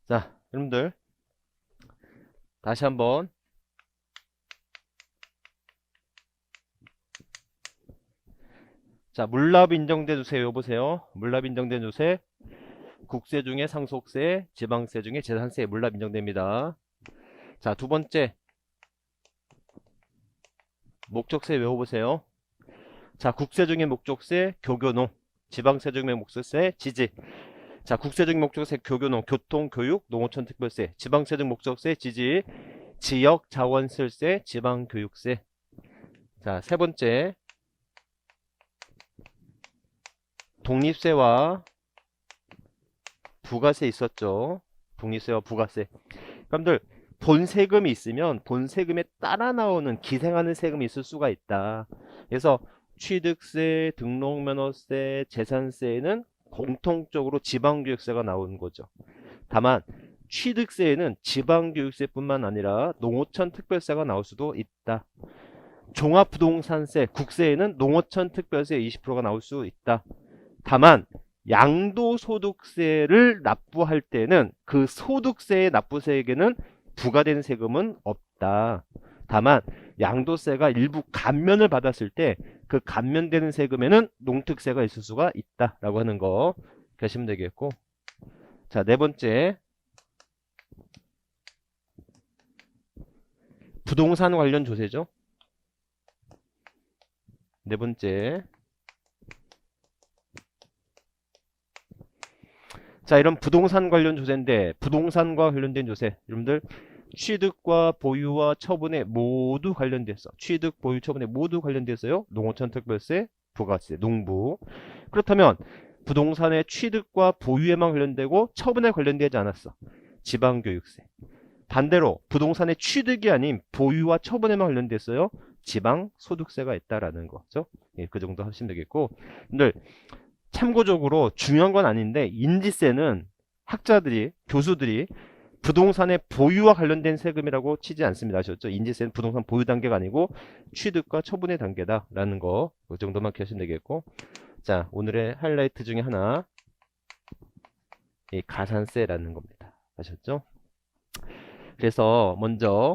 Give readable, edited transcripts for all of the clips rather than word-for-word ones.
자, 여러분들 다시 한번 물납 인정대 주세 외워보세요. 물납 인정대 주세 국세 중에 상속세, 지방세 중에 재산세에 물납 인정됩니다. 자, 두 번째 목적세 외워보세요. 자, 국세 중에 목적세 교교농, 지방세 중에 목적세 지지. 자, 국세 중 목적세 교교농, 교통, 교육, 농어촌 특별세, 지방세 중 목적세 지지, 지역 자원세세, 지방교육세. 자, 세 번째 독립세와 부가세 있었죠. 독립세와 부가세. 여러분들 본세금이 있으면 본세금에 따라 나오는 기생하는 세금이 있을 수가 있다. 그래서 취득세, 등록면허세, 재산세에는 공통적으로 지방교육세가 나오는 거죠. 다만 취득세에는 지방교육세뿐만 아니라 농어촌 특별세가 나올 수도 있다. 종합부동산세, 국세에는 농어촌 특별세 20%가 나올 수 있다. 다만 양도소득세를 납부할 때는 그 소득세의 납부세에게는 부과되는 세금은 없다. 다만 양도세가 일부 감면을 받았을 때 그 감면되는 세금에는 농특세가 있을 수가 있다라고 하는 거 하시면 되겠고, 자, 네 번째 부동산 관련 조세죠. 네 번째, 자, 이런 부동산 관련 조세인데 부동산과 관련된 조세 여러분들 취득과 보유와 처분에 모두 관련됐어. 취득, 보유, 처분에 모두 관련됐어요. 농어촌 특별세, 부가세, 농부. 그렇다면 부동산의 취득과 보유에만 관련되고 처분에 관련되지 않았어. 지방교육세. 반대로 부동산의 취득이 아닌 보유와 처분에만 관련됐어요. 지방소득세가 있다라는 거죠. 예, 그 정도 하시면 되겠고, 여러분들 참고적으로 중요한 건 아닌데 인지세는 학자들이, 교수들이 부동산의 보유와 관련된 세금이라고 치지 않습니다. 아셨죠? 인지세는 부동산 보유 단계가 아니고 취득과 처분의 단계다라는 거, 그 정도만 기억하시면 되겠고, 자, 오늘의 하이라이트 중에 하나, 이 가산세라는 겁니다. 아셨죠? 그래서 먼저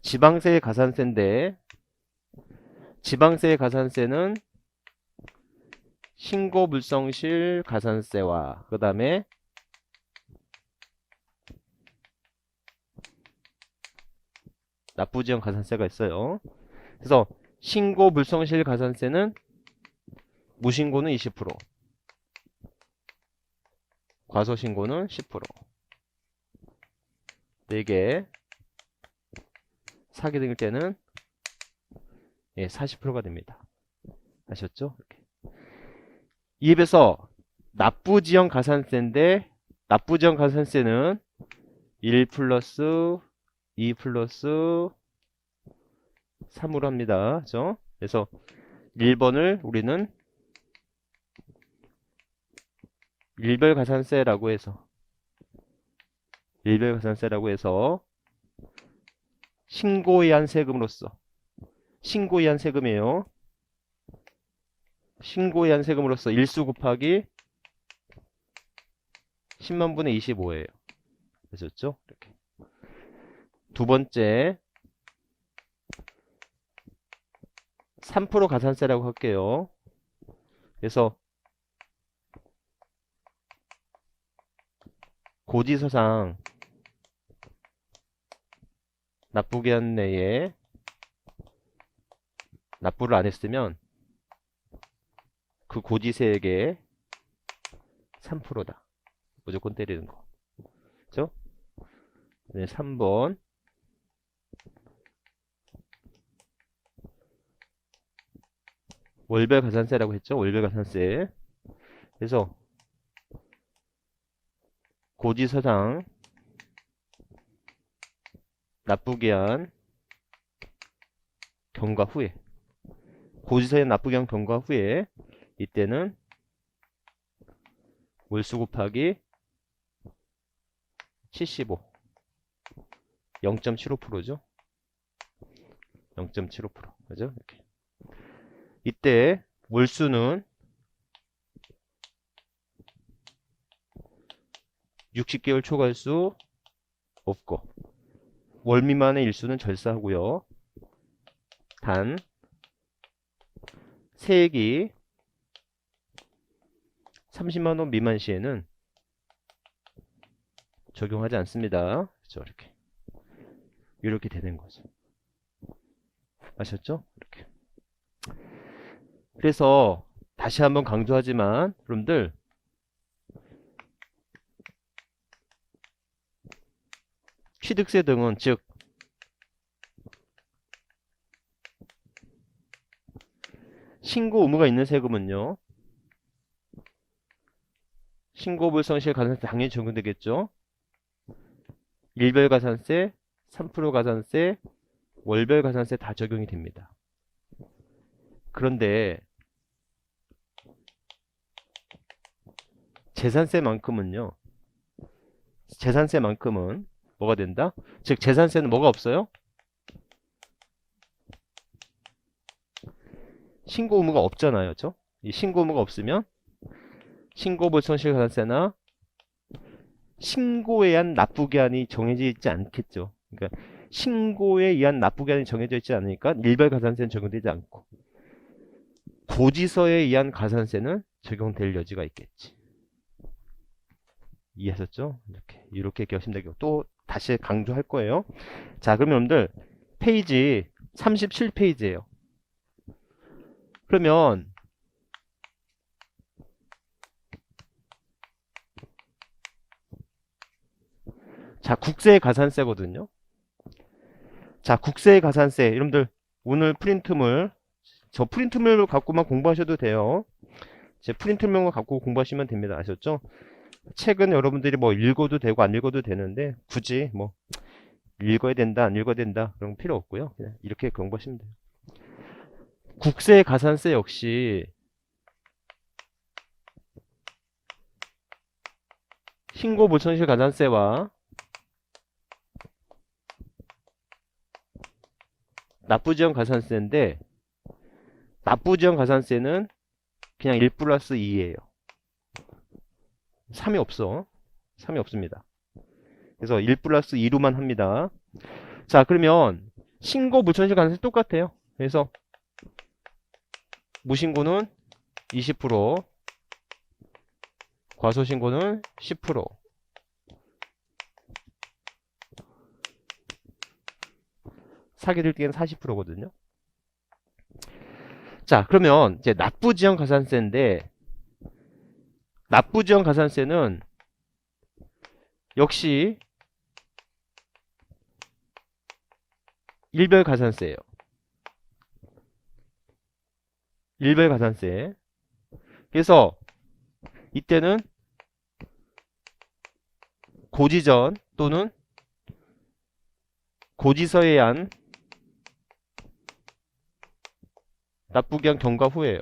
지방세의 가산세인데, 지방세의 가산세는 신고불성실 가산세와 그 다음에 납부지역 가산세가 있어요. 그래서 신고불성실 가산세는 무신고는 20%, 과소신고는 10%. 이게 사기 등일 때는 40%가 됩니다. 아셨죠? 이렇게. 이에 비해서 납부지연 가산세인데 납부지연 가산세는 1 플러스 2 플러스 3으로 합니다. 그죠? 그래서 1번을 우리는 일별가산세라고 해서 신고에 한 세금으로서, 신고에 한 세금이에요. 신고에 한 세금으로서 일수 곱하기 10만 분의 25예요. 아셨죠? 이렇게. 두 번째 3% 가산세라고 할게요. 그래서 고지서상 납부기한 내에 납부를 안 했으면 그 고지세액의 3%다. 무조건 때리는 거. 그죠? 네, 3번. 월별 가산세라고 했죠? 월별 가산세. 그래서 고지서상 납부기한 경과 후에, 고지서에 납부기한 경과 후에 이때는 월수 곱하기 75, 0.75%죠. 0.75%. 그죠? 이렇게. 이때 월수는 60개월 초과할 수 없고 월 미만의 일수는 절사하고요. 단 세액이 30만원 미만 시에는 적용하지 않습니다. 그렇죠? 이렇게 되는 거죠. 아셨죠? 이렇게. 그래서 다시 한번 강조하지만 여러분들 취득세 등은 즉 신고 의무가 있는 세금은요. 신고 불성실 가산세 당연히 적용되겠죠. 일별 가산세, 3% 가산세, 월별 가산세 다 적용이 됩니다. 그런데 재산세만큼은 뭐가 된다? 즉 재산세는 뭐가 없어요? 신고 의무가 없잖아요. 그렇죠? 이 신고 의무가 없으면 신고 불성실 가산세나 신고에 의한 납부기한이 정해져 있지 않겠죠. 그러니까 신고에 의한 납부기한이 정해져 있지 않으니까 일별 가산세는 적용되지 않고 고지서에 의한 가산세는 적용될 여지가 있겠지. 이해하셨죠? 이렇게 기억하시면 되고 또 다시 강조할 거예요. 자, 그럼 여러분들 페이지 37페이지예요. 그러면 자, 국세 가산세거든요. 자, 국세 가산세 여러분들 오늘 프린트물 저 프린트물을 갖고만 공부하셔도 돼요. 제 프린트물만 갖고 공부하시면 됩니다. 아셨죠? 책은 여러분들이 뭐 읽어도 되고 안 읽어도 되는데 굳이 뭐 읽어야 된다 안 읽어야 된다 그런 거 필요 없고요. 그냥 이렇게 공부하시면 돼요. 국세 가산세 역시 신고 불성실 가산세와 납부지원 가산세인데 납부지원 가산세는 그냥 1 플러스 2예요. 3이 없어. 3이 없습니다. 그래서 1 플러스 2로만 합니다. 자, 그러면 신고 불성실 가산세 똑같아요. 그래서 무신고는 20%, 과소신고는 10%. 사기들끼리는 40%거든요. 자, 그러면 이제 납부지원 가산세인데 납부지원 가산세는 역시 일별 가산세예요. 일별 가산세. 그래서 이때는 고지전 또는 고지서에 의한 납부기한 경과 후에요.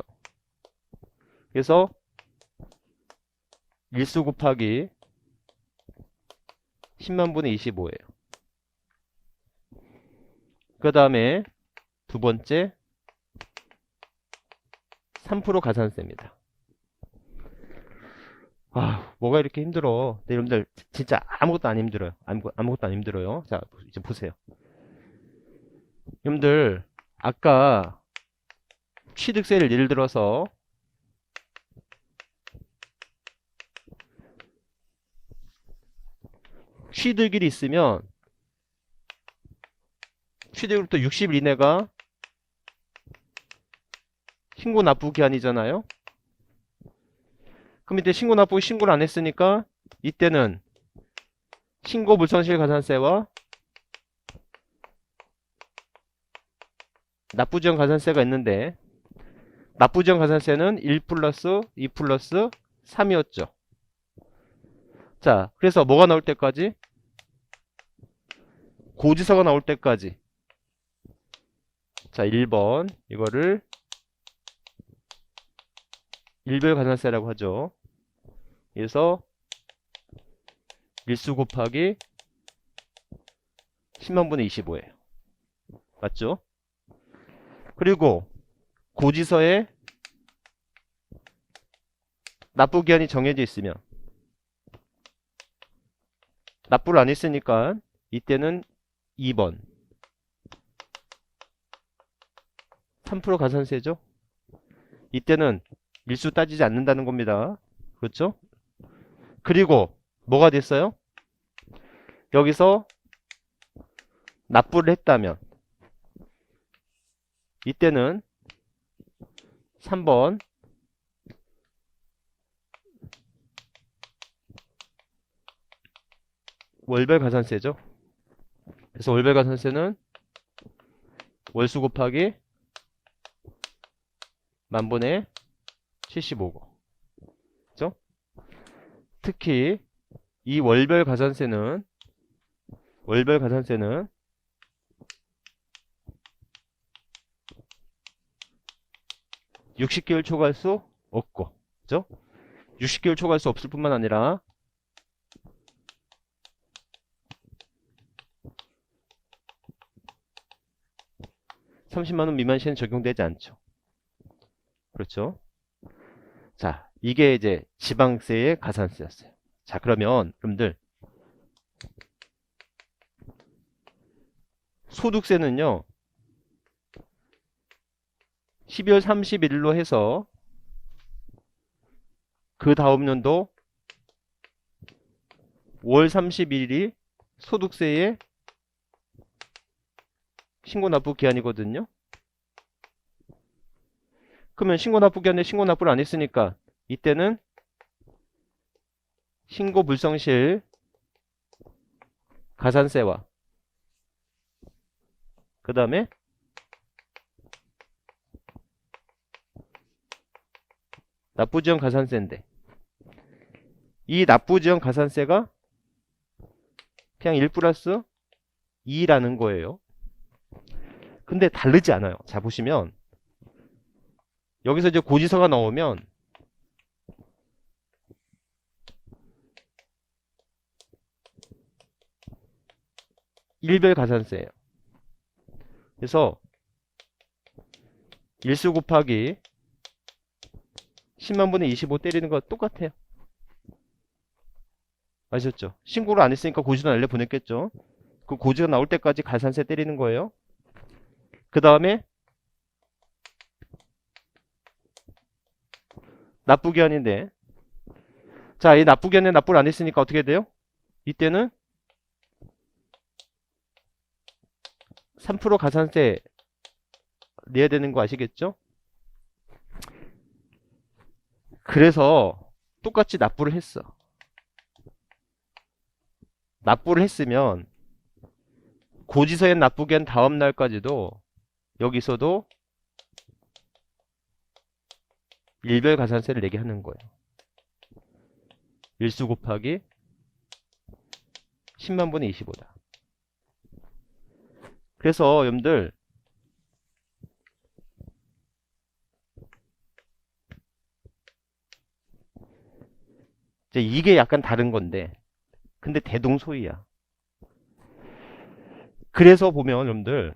그래서 일수 곱하기 10만 분의 25예요. 그 다음에 두 번째 3% 가산세입니다. 아, 뭐가 이렇게 힘들어. 네, 여러분들 진짜 아무것도 안 힘들어요. 아무것도 안 힘들어요. 자, 이제 보세요. 여러분들 아까 취득세를 예를 들어서 취득일이 있으면 취득일부터 60일 이내가 신고 납부 기한이잖아요. 그럼 이때 신고 납부 신고를 안 했으니까 이때는 신고 불성실 가산세와 납부지원 가산세가 있는데 납부지원 가산세는 1 플러스 2 플러스 3이었죠. 자, 그래서 뭐가 나올 때까지? 고지서가 나올 때까지. 자, 1번 이거를 일별 가산세라고 하죠. 그래서 일수 곱하기 10만 분의 25예요. 맞죠? 그리고 고지서에 납부기한이 정해져 있으면 납부를 안 했으니까 이때는 2번 3% 가산세죠. 이때는 일수 따지지 않는다는 겁니다. 그렇죠? 그리고 뭐가 됐어요? 여기서 납부를 했다면 이때는 3번 월별 가산세죠. 그래서 월별 가산세는 월수 곱하기 만분의 75고. 그죠? 특히 이 월별 가산세는 60개월 초과할 수 없고, 그죠? 60개월 초과할 수 없을 뿐만 아니라 30만원 미만 시에는 적용되지 않죠. 그렇죠? 자, 이게 이제 지방세의 가산세였어요. 자, 그러면 여러분들 소득세는요 12월 31일로 해서 그 다음 년도 5월 31일이 소득세의 신고 납부 기한이거든요. 그러면 신고 납부 기한에 신고 납부를 안 했으니까 이때는 신고 불성실 가산세와 그 다음에 납부지원 가산세인데 이 납부지원 가산세가 그냥 1 플러스 2라는 거예요. 근데 다르지 않아요. 자, 보시면 여기서 이제 고지서가 나오면 일별 가산세예요. 그래서 일수 곱하기 10만분의 25 때리는 거 똑같아요. 아셨죠? 신고를 안 했으니까 고지서 날려 보냈겠죠? 그 고지가 나올 때까지 가산세 때리는 거예요. 그 다음에 납부기한인데, 자, 이 납부기한에 납부를 안 했으니까 어떻게 돼요? 이때는 3% 가산세 내야 되는 거 아시겠죠? 그래서 똑같이 납부를 했어. 납부를 했으면 고지서에 납부기한 다음 날까지도 여기서도 일별 가산세를 내게 하는 거예요. 일수 곱하기 10만분의 25다. 그래서 여러분들 이제 이게 약간 다른 건데 근데 대동소이야. 그래서 보면 여러분들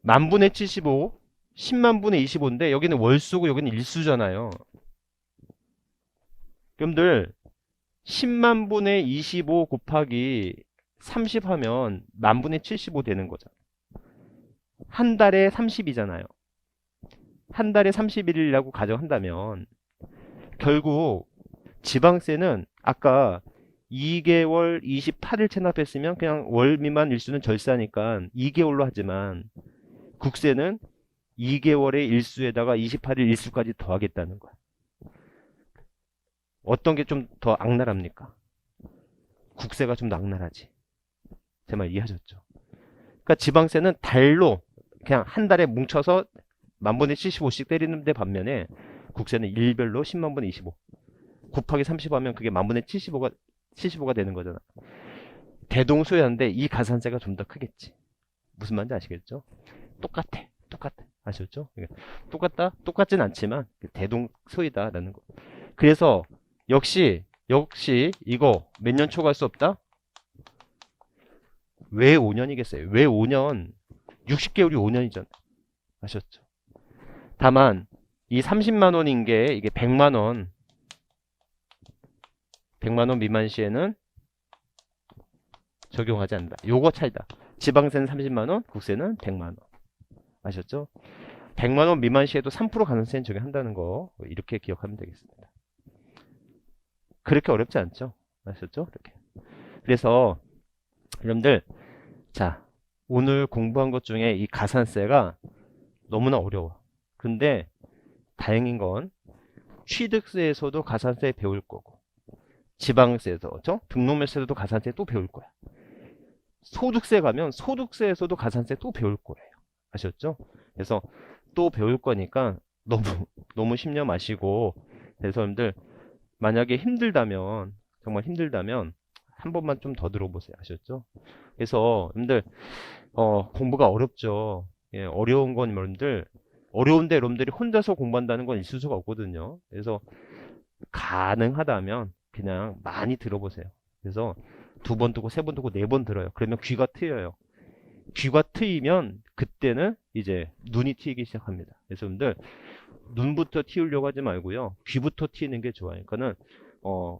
만분의 75 10만분의 25인데 여기는 월수고 여기는 일수잖아요. 여러분들 10만분의 25 곱하기 30 하면 만분의 75 되는 거잖아. 한 달에 30이잖아요. 한 달에 31일이라고 가정한다면 결국 지방세는 아까 2개월 28일 체납했으면 그냥 월 미만 일수는 절세하니까 2개월로 하지만 국세는 2개월의 일수에다가 28일 일수까지 더하겠다는 거야. 어떤 게 좀 더 악랄합니까? 국세가 좀 더 악랄하지. 제 말 이해하셨죠? 그러니까 지방세는 달로 그냥 한 달에 뭉쳐서 만분의 75씩 때리는데 반면에 국세는 일별로 10만분의 25 곱하기 30 하면 그게 만분의 75가 되는 거잖아. 대동소이한데 이 가산세가 좀 더 크겠지. 무슨 말인지 아시겠죠? 똑같아. 아셨죠? 똑같다? 똑같진 않지만 대동소이다라는 거. 그래서 역시 이거 몇 년 초과할 수 없다? 왜 5년이겠어요? 왜 5년? 60개월이 5년이잖아. 아셨죠? 다만 이 30만 원인 게 이게 100만 원 미만 시에는 적용하지 않는다. 요거 차이다. 지방세는 30만원, 국세는 100만원. 아셨죠? 100만원 미만 시에도 3% 가산세는 적용한다는 거 이렇게 기억하면 되겠습니다. 그렇게 어렵지 않죠? 아셨죠? 이렇게. 그래서 여러분들 자 오늘 공부한 것 중에 이 가산세가 너무나 어려워. 근데 다행인 건 취득세에서도 가산세 배울 거고 지방세에서 그렇죠? 등록매세에서도 가산세 또 배울 거야. 소득세 가면 소득세에서도 가산세 또 배울 거예요. 아셨죠? 그래서 또 배울 거니까 너무 심려 마시고 그래서 여러분들 만약에 힘들다면 정말 힘들다면 한 번만 좀 더 들어보세요. 아셨죠? 그래서 여러분들 공부가 어렵죠. 예, 어려운 건 여러분들 어려운데 여러분들이 혼자서 공부한다는 건 있을 수가 없거든요. 그래서 가능하다면 그냥 많이 들어보세요. 그래서 2번 듣고 3번 듣고 4번 들어요. 그러면 귀가 트여요. 귀가 트이면 그때는 이제 눈이 트이기 시작합니다. 그래서 여러분들 눈부터 틔우려고 하지 말고요. 귀부터 트이는 게 좋아요. 그러니까는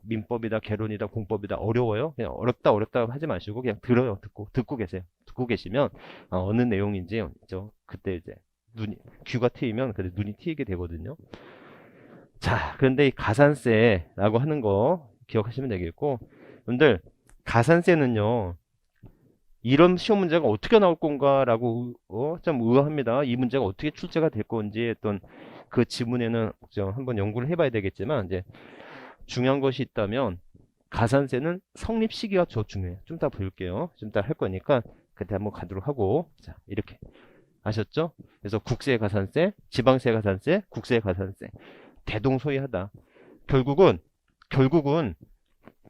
민법이다, 개론이다, 공법이다 어려워요. 그냥 어렵다 하지 마시고 그냥 들어요. 듣고 계세요. 듣고 계시면 어느 내용인지 그때 이제 귀가 트이면 그때 눈이 트이게 되거든요. 자, 그런데 이 가산세라고 하는 거 기억하시면 되겠고, 여러분들 가산세는요. 이런 시험 문제가 어떻게 나올 건가라고 좀 의아합니다. 이 문제가 어떻게 출제가 될 건지 했던 그 지문에는 한번 연구를 해봐야 되겠지만 이제 중요한 것이 있다면 가산세는 성립 시기가 더 중요해요. 좀 이따 볼게요. 좀 이따 할 거니까 그때 한번 가도록 하고 자 이렇게 아셨죠? 그래서 국세 가산세, 지방세 가산세, 국세 가산세 대동소이하다. 결국은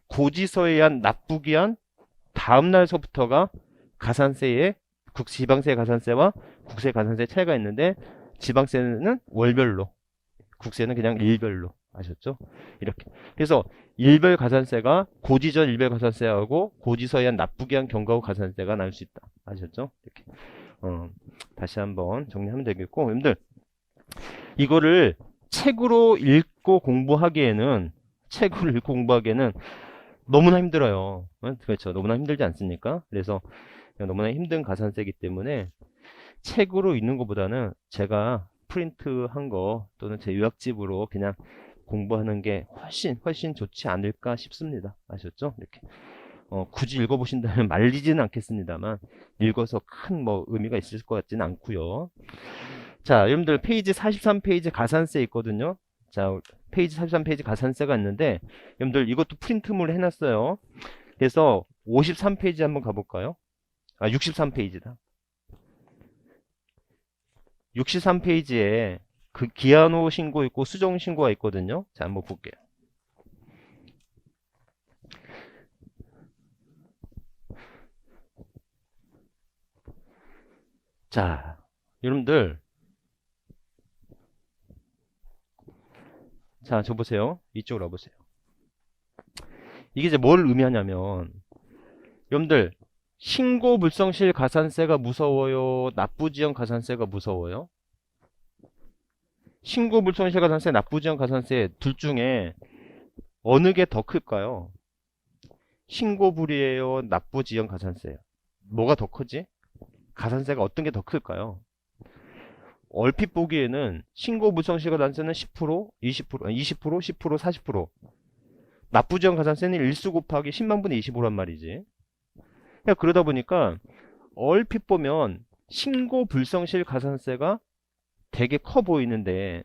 고지서에 한 납부기 한 다음 날서부터가 가산세의 지방세 가산세와 국세 가산세 차이가 있는데 지방세는 월별로 국세는 그냥 일별로 아셨죠? 이렇게 그래서 일별 가산세가 고지전 일별 가산세하고 고지서에 한 납부기 한 경과후 가산세가 나올 수 있다 아셨죠? 이렇게 다시 한번 정리하면 되겠고 여러분들 이거를 책으로 읽고 공부하기에는 너무나 힘들어요. 그렇죠. 너무나 힘들지 않습니까? 그래서 너무나 힘든 가산세이기 때문에 책으로 읽는 것보다는 제가 프린트한 거 또는 제 요약집으로 그냥 공부하는 게 훨씬 좋지 않을까 싶습니다. 아셨죠? 이렇게 굳이 읽어보신다면 말리지는 않겠습니다만 읽어서 큰 의미가 있을 것 같지는 않고요. 자, 여러분들 페이지 43페이지 가산세 있거든요. 자, 페이지 43페이지 가산세가 있는데 여러분들 이것도 프린트물 해놨어요. 그래서 53페이지 한번 가볼까요? 63페이지다. 63페이지에 그 기한후 신고 있고 수정 신고가 있거든요. 자, 한번 볼게요. 자, 여러분들 자, 저 보세요. 이쪽으로 와보세요. 이게 이제 뭘 의미하냐면 여러분들 신고 불성실 가산세가 무서워요? 납부지연 가산세가 무서워요? 신고 불성실 가산세, 납부지연 가산세 둘 중에 어느 게 더 클까요? 신고 불이에요? 납부지연 가산세요? 뭐가 더 크지? 가산세가 어떤 게 더 클까요? 얼핏 보기에는 신고 불성실 가산세는 10%, 20%, 10%, 40%. 납부지연 가산세는 일수 곱하기 10만 분의 25란 말이지. 그러다 보니까 얼핏 보면 신고 불성실 가산세가 되게 커 보이는데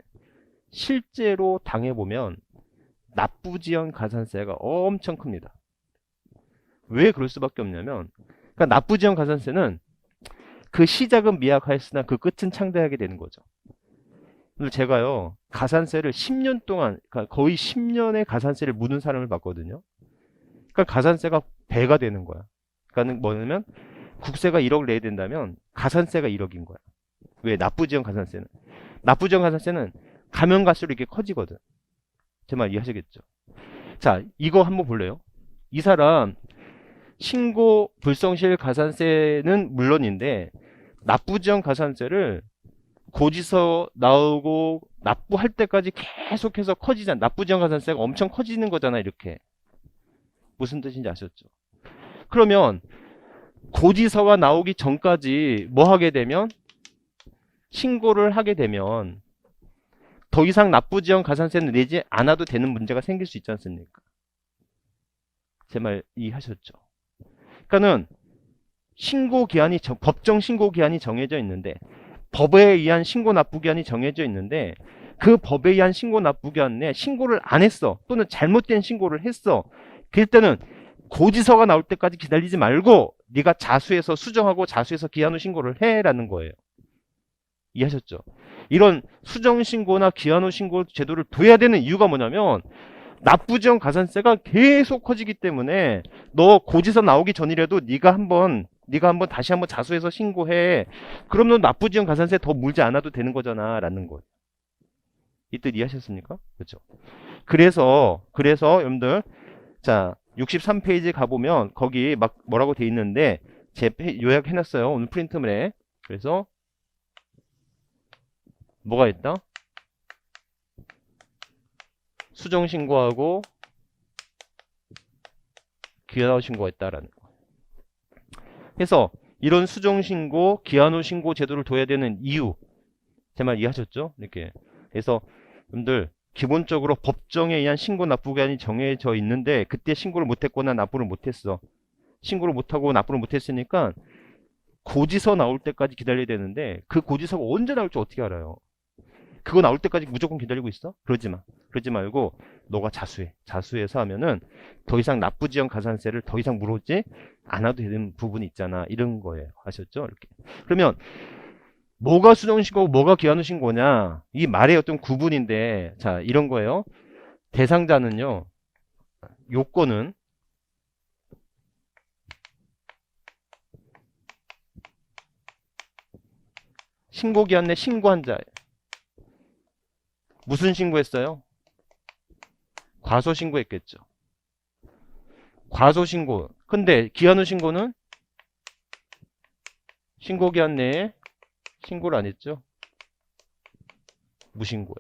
실제로 당해보면 납부지연 가산세가 엄청 큽니다. 왜 그럴 수밖에 없냐면 그러니까 납부지연 가산세는 그 시작은 미약하였으나 그 끝은 창대하게 되는 거죠. 제가요 가산세를 10년 동안 그러니까 거의 10년의 가산세를 묻은 사람을 봤거든요. 그러니까 가산세가 배가 되는 거야. 그러니까 뭐냐면 국세가 1억 내야 된다면 가산세가 1억인 거야. 왜? 납부지연 가산세는 가면 갈수록 이렇게 커지거든. 제 말 이해하시겠죠? 자, 이거 한번 볼래요? 이 사람 신고 불성실 가산세는 물론인데 납부지연 가산세를 고지서 나오고 납부할 때까지 계속해서 커지잖아. 납부지연 가산세가 엄청 커지는 거잖아. 이렇게 무슨 뜻인지 아셨죠? 그러면 고지서가 나오기 전까지 뭐 하게 되면 신고를 하게 되면 더 이상 납부지연 가산세는 내지 않아도 되는 문제가 생길 수 있지 않습니까? 제 말 이해하셨죠? 그러니까는 법정 신고 기한이 정해져 있는데 법에 의한 신고 납부 기한이 정해져 있는데 그 법에 의한 신고 납부 기한 내에 신고를 안 했어 또는 잘못된 신고를 했어. 그럴 때는 고지서가 나올 때까지 기다리지 말고 네가 자수해서 수정하고 자수해서 기한 후 신고를 해라는 거예요. 이해하셨죠? 이런 수정 신고나 기한 후 신고 제도를 둬야 되는 이유가 뭐냐면 납부지연 가산세가 계속 커지기 때문에 너 고지서 나오기 전이라도 네가 한번 다시 한번 자수해서 신고해. 그럼 너 납부지연 가산세 더 물지 않아도 되는 거잖아 라는 거예요. 이 뜻 이해하셨습니까? 그렇죠? 그래서 여러분들 자 63페이지 가보면 거기 막 뭐라고 돼 있는데 제 요약해놨어요. 오늘 프린트물에. 그래서 뭐가 있다? 수정 신고하고 기한 후 신고가 있다라는 거. 그래서 이런 수정 신고, 기한 후 신고 제도를 둬야 되는 이유. 제 말 이해하셨죠? 이렇게. 그래서 여러분들 기본적으로 법정에 의한 신고 납부 기한이 정해져 있는데 그때 신고를 못했거나 납부를 못했어. 신고를 못하고 납부를 못했으니까 고지서 나올 때까지 기다려야 되는데 그 고지서가 언제 나올지 어떻게 알아요? 그거 나올 때까지 무조건 기다리고 있어? 그러지 마. 그러지 말고 너가 자수해. 자수해서 하면은 더 이상 납부지연 가산세를 더 이상 물어오지 않아도 되는 부분이 있잖아. 이런 거예요. 아셨죠? 이렇게. 그러면 뭐가 수정신고고 뭐가 기한 후 신고냐? 이 말의 어떤 구분인데 자 이런 거예요. 대상자는요. 요건은 신고기한 내 신고한 자. 무슨 신고했어요? 과소신고했겠죠. 과소신고. 근데 기한 후 신고는 신고기한 내에 신고를 안 했죠. 무신고예요.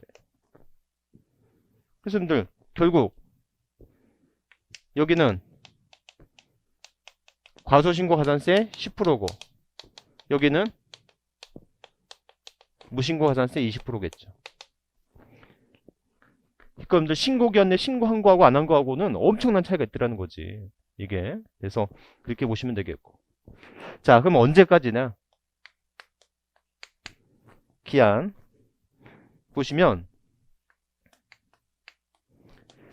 그래서 여러분들 결국 여기는 과소신고 가산세 10%고 여기는 무신고 가산세 20%겠죠. 그러니까 여러분들 신고기한 내 신고한 거하고 안 한 거하고는 엄청난 차이가 있더라는 거지. 이게. 그래서 그렇게 보시면 되겠고. 자, 그럼 언제까지나? 기한. 보시면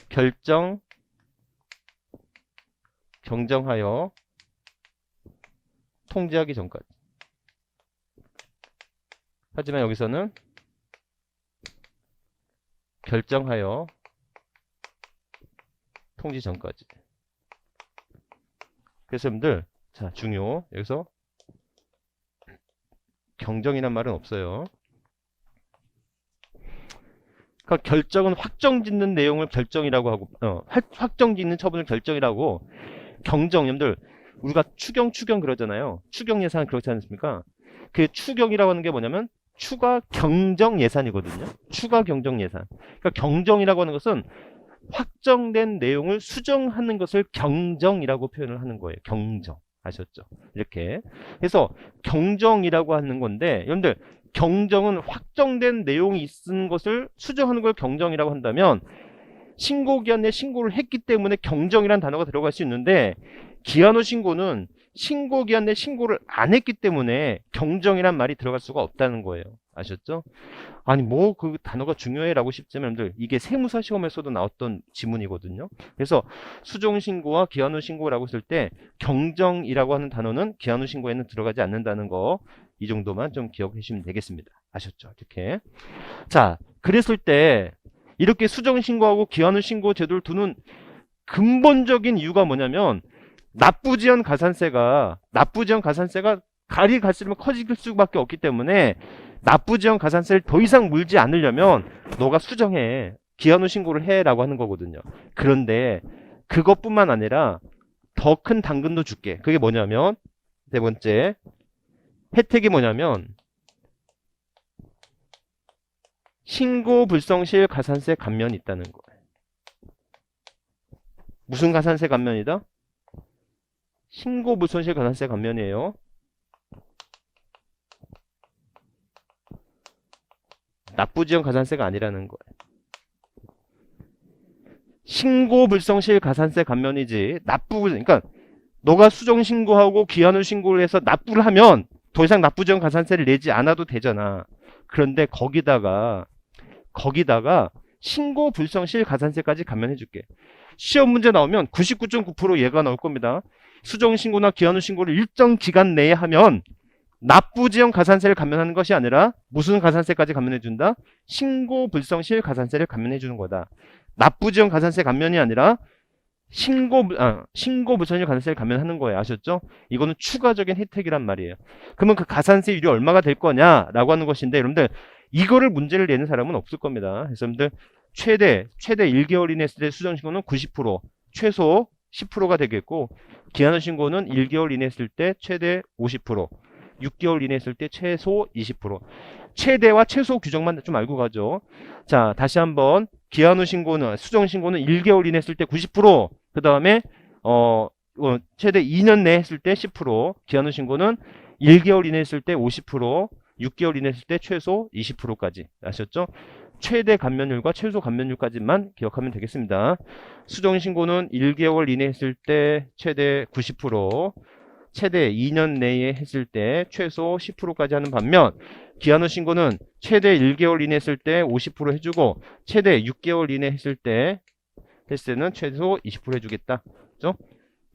결정, 경정하여 통지하기 전까지. 하지만 여기서는 결정하여 통지 전까지. 그래서 여러분들 자 중요 여기서 경정이란 말은 없어요. 그러니까 결정은 확정짓는 내용을 결정이라고 하고 확정짓는 처분을 결정이라고 경정 여러분들 우리가 추경 그러잖아요. 추경 예산 그렇지 않습니까? 그 추경이라고 하는 게 뭐냐면 추가 경정 예산이거든요. 추가 경정 예산. 그러니까 경정이라고 하는 것은 확정된 내용을 수정하는 것을 경정이라고 표현을 하는 거예요. 경정. 아셨죠? 이렇게. 그래서 경정이라고 하는 건데 여러분들 경정은 확정된 내용이 있는 것을 수정하는 걸 경정이라고 한다면 신고기한 내 신고를 했기 때문에 경정이라는 단어가 들어갈 수 있는데 기한 후 신고는 신고기한 내 신고를 안 했기 때문에 경정이란 말이 들어갈 수가 없다는 거예요. 아셨죠? 아니 뭐 그 단어가 중요해 라고 싶지만 여러분들 이게 세무사 시험에서도 나왔던 지문이거든요. 그래서 수정신고와 기한 후 신고라고 했을 때 경정이라고 하는 단어는 기한 후 신고에는 들어가지 않는다는 거 이 정도만 좀 기억해 주시면 되겠습니다. 아셨죠? 이렇게. 자 그랬을 때 이렇게 수정신고하고 기한 후 신고 제도를 두는 근본적인 이유가 뭐냐면 납부지연 가산세가 가리 갈수록 커질 수밖에 없기 때문에 납부지연 가산세를 더 이상 물지 않으려면 너가 수정해. 기한 후 신고를 해 라고 하는 거거든요. 그런데 그것뿐만 아니라 더 큰 당근도 줄게. 그게 뭐냐면 네 번째 혜택이 뭐냐면 신고 불성실 가산세 감면이 있다는 거예요. 무슨 가산세 감면이다? 신고 불손실 가산세 감면이에요. 납부지연 가산세가 아니라는 거예요. 신고 불성실 가산세 감면이지 그러니까 너가 수정 신고하고 기한 후 신고를 해서 납부를 하면 더 이상 납부지연 가산세를 내지 않아도 되잖아. 그런데 거기다가 신고 불성실 가산세까지 감면해 줄게. 시험 문제 나오면 99.9% 얘가 나올 겁니다. 수정 신고나 기한 후 신고를 일정 기간 내에 하면 납부지연 가산세를 감면하는 것이 아니라 무슨 가산세까지 감면해 준다? 신고 불성실 가산세를 감면해 주는 거다. 납부지연 가산세 감면이 아니라 신고 불성실 가산세를 감면하는 거예요. 아셨죠? 이거는 추가적인 혜택이란 말이에요. 그러면 그 가산세율이 얼마가 될 거냐라고 하는 것인데, 여러분들 이거를 문제를 내는 사람은 없을 겁니다. 그래서 여러분들 최대 1개월 이내 했을 때 수정 신고는 90%, 최소 10%가 되겠고, 기한 후 신고는 1개월 이내 했을 때 최대 50%, 6개월 이내 했을 때 최소 20%. 최대와 최소 규정만 좀 알고 가죠. 자, 다시 한번 기한 후 신고는 수정 신고는 1개월 이내 했을 때 90%, 그 다음에 최대 2년 내에 했을 때 10%, 기한 후 신고는 1개월 이내 했을 때 50%, 6개월 이내 했을 때 최소 20%까지. 아셨죠? 최대 감면율과 최소 감면율까지만 기억하면 되겠습니다. 수정 신고는 1개월 이내 했을 때 최대 90%, 최대 2년 내에 했을 때 최소 10%까지 하는 반면, 기한 후 신고는 최대 1개월 이내 했을 때 50% 해주고, 최대 6개월 이내 했을 때는 최소 20% 해주겠다. 그죠?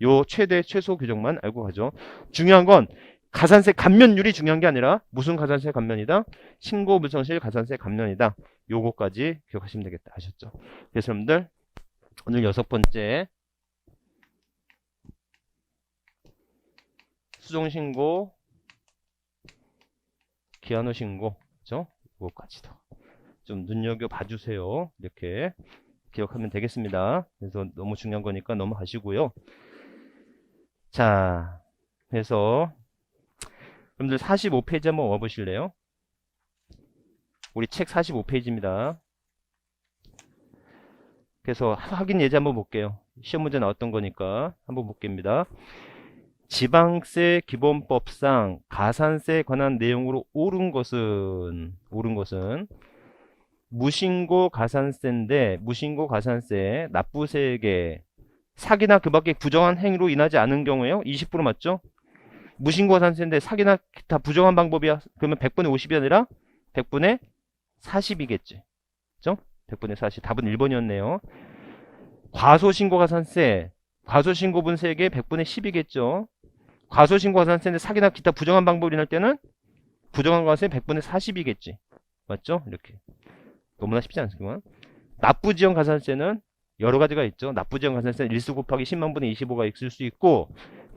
요 최대 최소 규정만 알고 가죠. 중요한 건 가산세 감면율이 중요한 게 아니라 무슨 가산세 감면이다? 신고 불성실 가산세 감면이다. 요거까지 기억하시면 되겠다. 아셨죠? 그래서 여러분들 오늘 6번째 수정 신고, 기한 후 신고, 그죠? 요거까지도 좀 눈여겨 봐주세요. 이렇게 기억하면 되겠습니다. 그래서 너무 중요한 거니까 넘어가시고요. 자, 그래서 여러분들 45페이지 한번 와보실래요? 우리 책 45페이지입니다. 그래서 확인 예제 한번 볼게요. 시험 문제 나왔던 거니까 한번 볼게입니다. 지방세 기본법상 가산세에 관한 내용으로 옳은 것은 무신고 가산세인데, 무신고 가산세 납부세액에 사기나 그 밖에 부정한 행위로 인하지 않은 경우에요. 20% 맞죠? 무신고 가산세인데 사기나 기타 부정한 방법이야. 그러면 100분의 50이 아니라 100분의 40이겠지. 그죠? 100분의 40. 답은 1번이었네요. 과소신고 가산세, 과소신고분 세액의 100분의 10이겠죠. 과소신고 가산세인데 사기나 기타 부정한 방법이 날 때는 부정한 가산세 100분의 40이겠지. 맞죠? 이렇게. 너무나 쉽지 않지만. 납부지연 가산세는 여러 가지가 있죠. 납부지연 가산세는 일수 곱하기 10만 분의 25가 있을 수 있고,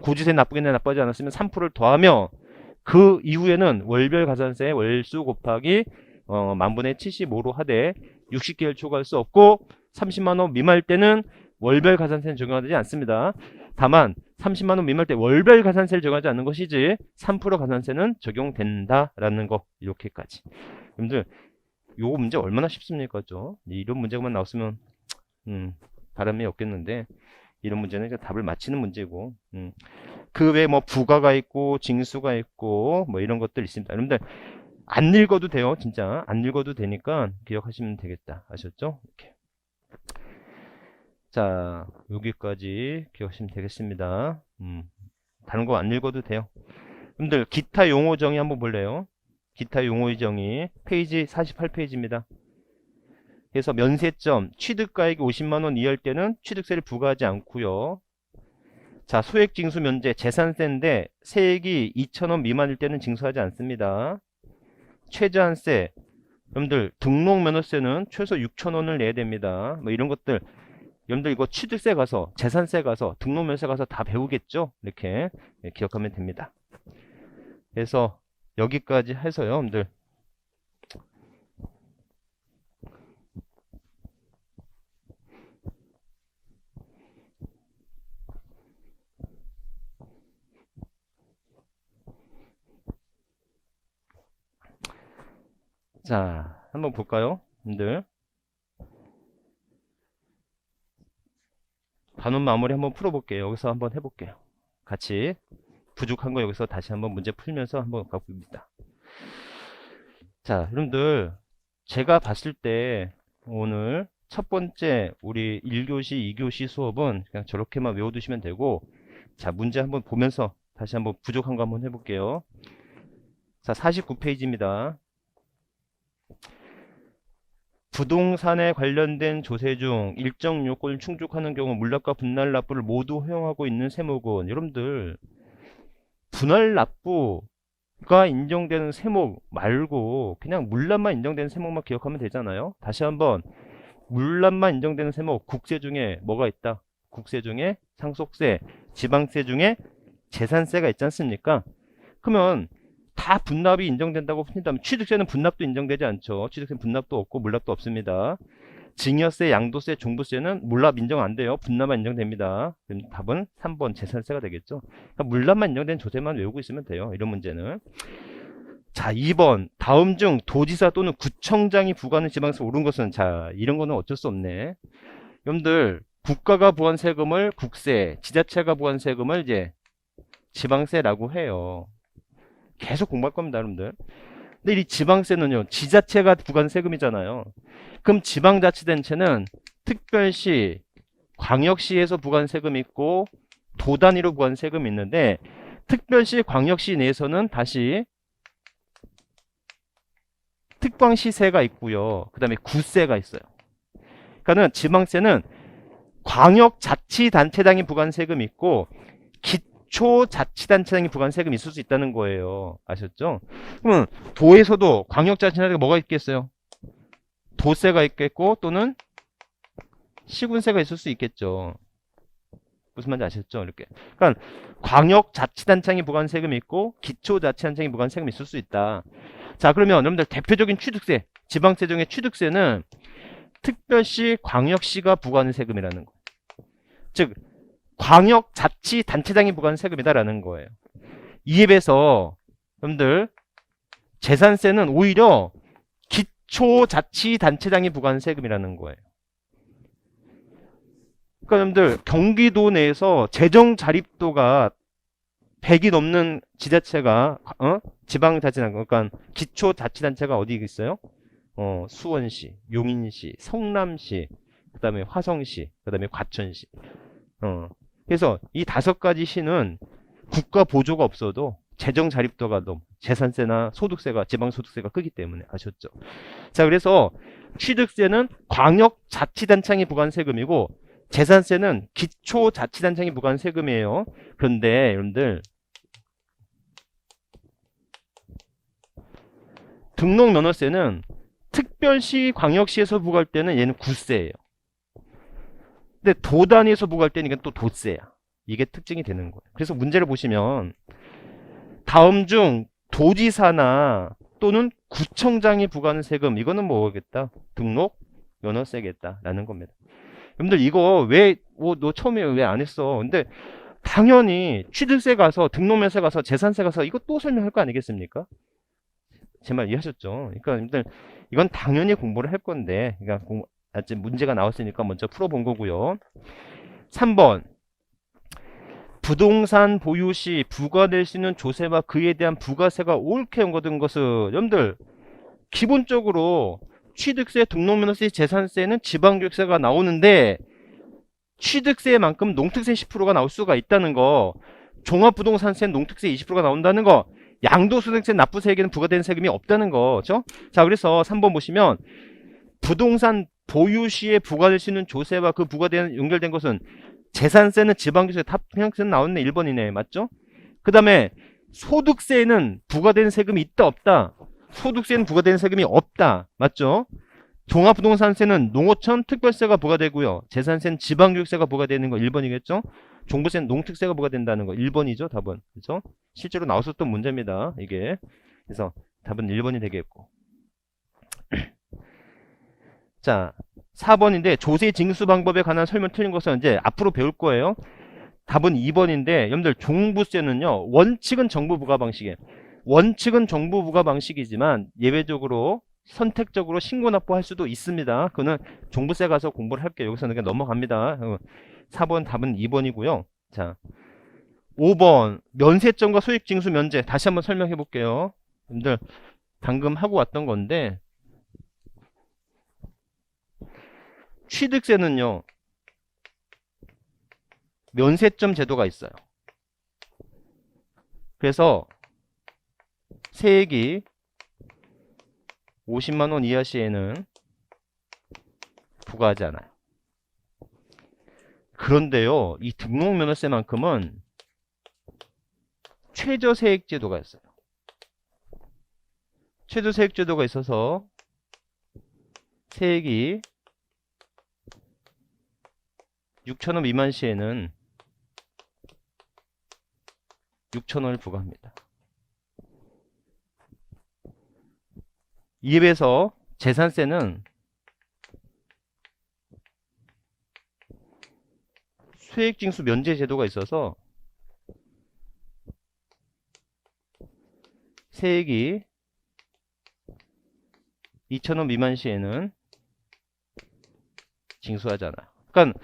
고지세 나쁘겠네 나빠지 않았으면 3%를 더하며, 그 이후에는 월별 가산세 월수 곱하기 만분의 75로 하되 60개를 초과할 수 없고, 30만원 미만일 때는 월별 가산세는 적용하지 않습니다. 다만 30만원 미만일 때 월별 가산세를 적용하지 않는 것이지 3% 가산세는 적용된다라는 거. 이렇게까지. 여러분들 요거 문제 얼마나 쉽습니까? 이런 문제만 나왔으면 바람이 없겠는데, 이런 문제는 답을 맞히는 문제고, 그 외에 뭐 부가가 있고 징수가 있고 뭐 이런 것들 있습니다. 여러분들 안 읽어도 돼요. 진짜 안 읽어도 되니까 기억하시면 되겠다. 아셨죠? 이렇게. 자, 여기까지 기억하시면 되겠습니다. 다른 거 안 읽어도 돼요. 여러분들 기타 용어 정의 한번 볼래요? 기타 용어 정의 페이지 48페이지입니다. 그래서 면세점 취득가액이 50만원 이하일 때는 취득세를 부과하지 않고요. 자, 소액징수 면제 재산세인데 세액이 2,000원 미만일 때는 징수하지 않습니다. 최저한세, 여러분들 등록면허세는 최소 6,000원을 내야 됩니다. 뭐 이런 것들 여러분들 이거 취득세 가서 재산세 가서 등록면허세 가서 다 배우겠죠? 이렇게 기억하면 됩니다. 그래서 여기까지 해서요, 여러분들 자, 한번 볼까요? 여러분들 단원 마무리 한번 풀어볼게요. 여기서 한번 해볼게요. 같이 부족한 거 여기서 다시 한번 문제 풀면서 한번 가봅니다. 자, 여러분들 제가 봤을 때 오늘 첫 번째 우리 1교시, 2교시 수업은 그냥 저렇게만 외워두시면 되고, 자, 문제 한번 보면서 다시 한번 부족한 거 한번 해볼게요. 자, 49페이지입니다. 부동산에 관련된 조세 중 일정 요건을 충족하는 경우 물납과 분할 납부를 모두 허용하고 있는 세목은, 여러분들 분할 납부가 인정되는 세목 말고 그냥 물납만 인정되는 세목만 기억하면 되잖아요. 다시 한번, 물납만 인정되는 세목, 국세 중에 뭐가 있다? 국세 중에 상속세, 지방세 중에 재산세가 있지 않습니까? 그러면 다 분납이 인정된다고 한다면 취득세는 분납도 인정되지 않죠. 취득세는 분납도 없고 물납도 없습니다. 증여세, 양도세, 종부세는 물납 인정 안 돼요. 분납만 인정됩니다. 그럼 답은 3번 재산세가 되겠죠. 그러니까 물납만 인정된 조세만 외우고 있으면 돼요. 이런 문제는. 자, 2번 다음 중 도지사 또는 구청장이 부과하는 지방세 오른 것은, 자, 이런 거는 어쩔 수 없네. 여러분들 국가가 부과한 세금을 국세, 지자체가 부과한 세금을 이제 지방세라고 해요. 계속 공부할 겁니다, 여러분들. 근데 이 지방세는요, 지자체가 부과한 세금이잖아요. 그럼 지방자치단체는 특별시, 광역시에서 부과한 세금이 있고 도 단위로 부과한 세금이 있는데, 특별시, 광역시 내에서는 다시 특광시세가 있고요. 그 다음에 구세가 있어요. 그러니까는 지방세는 광역자치단체장이 부과한 세금이 있고 기초자치단체장이 부과한 세금이 있을 수 있다는 거예요. 아셨죠? 그러면 도에서도 광역자치단체가 뭐가 있겠어요? 도세가 있겠고 또는 시군세가 있을 수 있겠죠. 무슨 말인지 아셨죠? 이렇게. 그러니까 광역자치단체장이 부과한 세금이 있고 기초자치단체장이 부과한 세금이 있을 수 있다. 자, 그러면 여러분들 대표적인 취득세, 지방세 중에 취득세는 특별시, 광역시가 부과하는 세금이라는 거. 즉 광역자치단체장이 부과하는 세금이다라는 거예요. 이에 비해서 여러분들 재산세는 오히려 기초자치단체장이 부과하는 세금이라는 거예요. 그러니까 여러분들 경기도 내에서 재정 자립도가 100이 넘는 지자체가 지방자치단체, 그러니까 기초자치단체가 어디 있어요? 수원시, 용인시, 성남시, 그 다음에 화성시, 그 다음에 과천시. 그래서 이 5가지 시는 국가 보조가 없어도 재정 자립도가 너무, 재산세나 소득세가, 지방소득세가 크기 때문에. 아셨죠? 자, 그래서 취득세는 광역자치단체장이 부과한 세금이고 재산세는 기초자치단체장이 부과한 세금이에요. 그런데 여러분들 등록면허세는 특별시, 광역시에서 부과할 때는 얘는 구세예요. 근데 도 단위에서 부과할 때는 이건 또 도세야. 이게 특징이 되는 거예요. 그래서 문제를 보시면 다음 중 도지사나 또는 구청장이 부과하는 세금, 이거는 뭐겠다? 등록 면허세겠다라는 겁니다. 여러분들 이거 왜 너 처음에 왜 안 했어? 근데 당연히 취득세 가서, 등록면세 가서, 재산세 가서 이거 또 설명할 거 아니겠습니까? 제 말 이해하셨죠? 그러니까 여러분들 이건 당연히 공부를 할 건데, 그러니까 문제가 나왔으니까 먼저 풀어본 거고요. 3번 부동산 보유 시 부과될 수 있는 조세와 그에 대한 부가세가 옳게 연관된 것은, 여러분들 기본적으로 취득세, 등록면허세, 재산세는 지방교육세가 나오는데 취득세만큼 농특세 10%가 나올 수가 있다는 거, 종합부동산세는 농특세 20%가 나온다는 거, 양도소득세, 납부세에게는 부과되는 세금이 없다는 거죠. 자, 그래서 3번 보시면 부동산 보유 시에 부과될 수 있는 조세와 그 부과된 연결된 것은 재산세는 지방교육세, 탑평세는 나오네. 1번이네. 맞죠? 그 다음에 소득세에는 부과되는 세금이 있다 없다? 소득세는 부과되는 세금이 없다. 맞죠? 종합부동산세는 농어촌 특별세가 부과되고요. 재산세는 지방교육세가 부과되는 거 1번이겠죠? 종부세는 농특세가 부과된다는 거 1번이죠. 답은. 그렇죠? 실제로 나왔었던 문제입니다. 이게. 그래서 답은 1번이 되겠고. 자, 4번인데 조세 징수 방법에 관한 설명 틀린 것은 이제 앞으로 배울 거예요. 답은 2번인데 여러분들 종부세는요. 원칙은 정부 부과 방식이에요. 원칙은 정부 부과 방식이지만 예외적으로 선택적으로 신고 납부할 수도 있습니다. 그거는 종부세 가서 공부를 할게요. 여기서는 그냥 넘어갑니다. 4번 답은 2번이고요. 자, 5번 면세점과 소액징수 면제. 다시 한번 설명해 볼게요. 여러분들 방금 하고 왔던 건데 취득세는요 면세점 제도가 있어요. 그래서 세액이 50만원 이하 시에는 부과하지 않아요. 그런데요 이 등록면허세만큼은 최저세액제도가 있어요. 최저세액제도가 있어서 세액이 6,000원 미만 시에는 6,000원을 부과합니다. 이에 비해서 재산세는 소액징수 면제 제도가 있어서 세액이 2,000원 미만 시에는 징수하지 않아요. 그러니까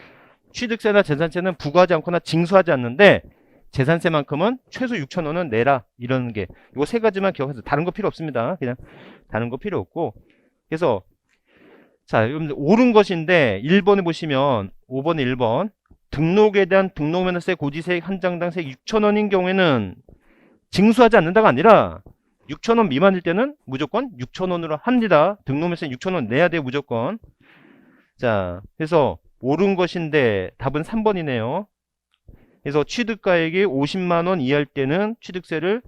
취득세나 재산세는 부과하지 않거나 징수하지 않는데 재산세만큼은 최소 6,000원은 내라 이러는 게 이거 세 가지만 기억해서 다른 거 필요 없습니다. 그냥 다른 거 필요 없고 그래서 자 여러분들 옳은 것인데 1번에 보시면 5번에 1번 등록에 대한 등록면허세 고지세액 한 장당 세액 6,000원인 경우에는 징수하지 않는다가 아니라 6,000원 미만일 때는 무조건 6,000원으로 합니다. 등록면허세 6,000원 내야 돼요 무조건. 자 그래서 옳은 것인데 답은 3번이네요. 그래서 취득가액이 50만원 이하일 때는 취득세를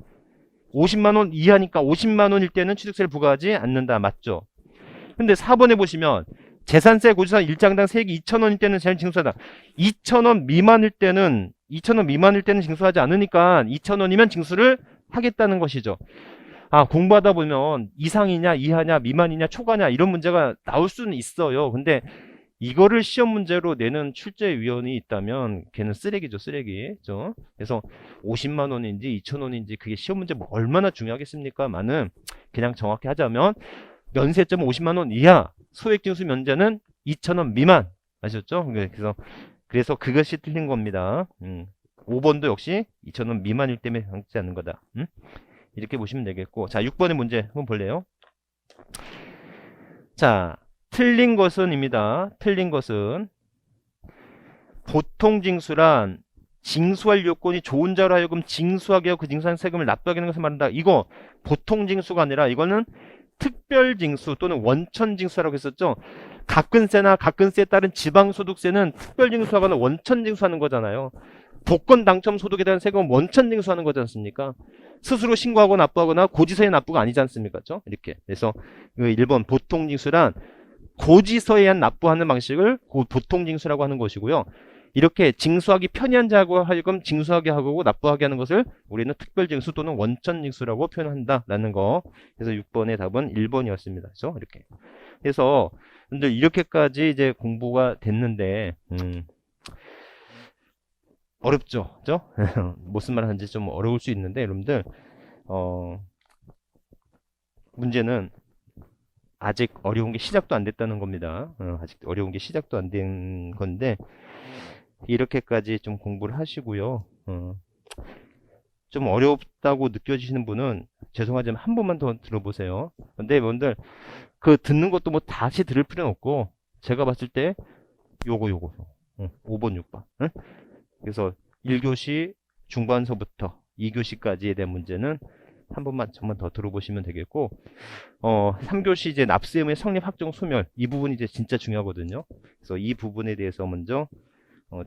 50만원 이하니까 50만원일 때는 취득세를 부과하지 않는다. 맞죠? 근데 4번에 보시면 재산세 고지서 1장당 세액이 2,000원일 때는 징수하다. 2,000원 미만일 때는 징수하지 않으니까 2,000원이면 징수를 하겠다는 것이죠. 아 공부하다 보면 이상이냐 이하냐 미만이냐 초과냐 이런 문제가 나올 수는 있어요. 근데 이거를 시험 문제로 내는 출제위원이 있다면 걔는 쓰레기죠 쓰레기. 그죠? 그래서 50만원인지 2,000원인지 그게 시험 문제 뭐 얼마나 중요하겠습니까? 많은 그냥 정확히 하자면 면세점은 50만원 이하 소액징수 면제는 2,000원 미만 아셨죠? 그래서 그것이 틀린 겁니다. 5번도 역시 2,000원 미만일 때문에 당치 않는 거다. 이렇게 보시면 되겠고 자 6번의 문제 한번 볼래요? 자 틀린 것은입니다. 틀린 것은 보통징수란 징수할 요건이 좋은 자로 하여금 징수하게 하고 그 징수한 세금을 납부하게 하는 것을 말한다. 이거 보통징수가 아니라 이거는 특별징수 또는 원천징수라고 했었죠. 가근세나 가근세에 따른 지방소득세는 특별징수하거나 원천징수하는 거잖아요. 복권 당첨 소득에 대한 세금은 원천징수하는 거지 않습니까? 스스로 신고하고 납부하거나 고지서에 납부가 아니지 않습니까? 그렇죠? 이렇게. 그래서 1번 보통징수란 고지서에 한 납부하는 방식을 보통징수라고 하는 것이고요. 이렇게 징수하기 편의한 자고 하여금 징수하게 하고 납부하게 하는 것을 우리는 특별징수 또는 원천징수라고 표현한다라는 거. 그래서 6번의 답은 1번이었습니다. 그렇죠? 이렇게. 그래서 여러분들 이렇게까지 이제 공부가 됐는데 어렵죠? 그죠? 무슨 말 하는지 좀 어려울 수 있는데 여러분들 문제는 아직 어려운 게 시작도 안 됐다는 겁니다. 아직 어려운 게 시작도 안 된 건데 이렇게까지 좀 공부를 하시고요. 좀 어렵다고 느껴지시는 분은 죄송하지만 한 번만 더 들어보세요. 근데 여러분들 그 듣는 것도 뭐 다시 들을 필요는 없고 제가 봤을 때 요거 5번 6번 그래서 1교시 중반서부터 2교시까지에 대한 문제는 한 번만 정말 더 들어보시면 되겠고 3교시 이제 납세의무의 성립 확정 소멸 이 부분이 이제 진짜 중요하거든요. 그래서 이 부분에 대해서 먼저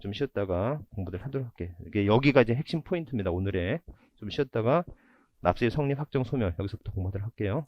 좀 쉬었다가 공부를 하도록 할게요. 여기가 이제 핵심 포인트입니다. 오늘의 좀 쉬었다가 납세의 성립 확정 소멸 여기서부터 공부하도록 할게요.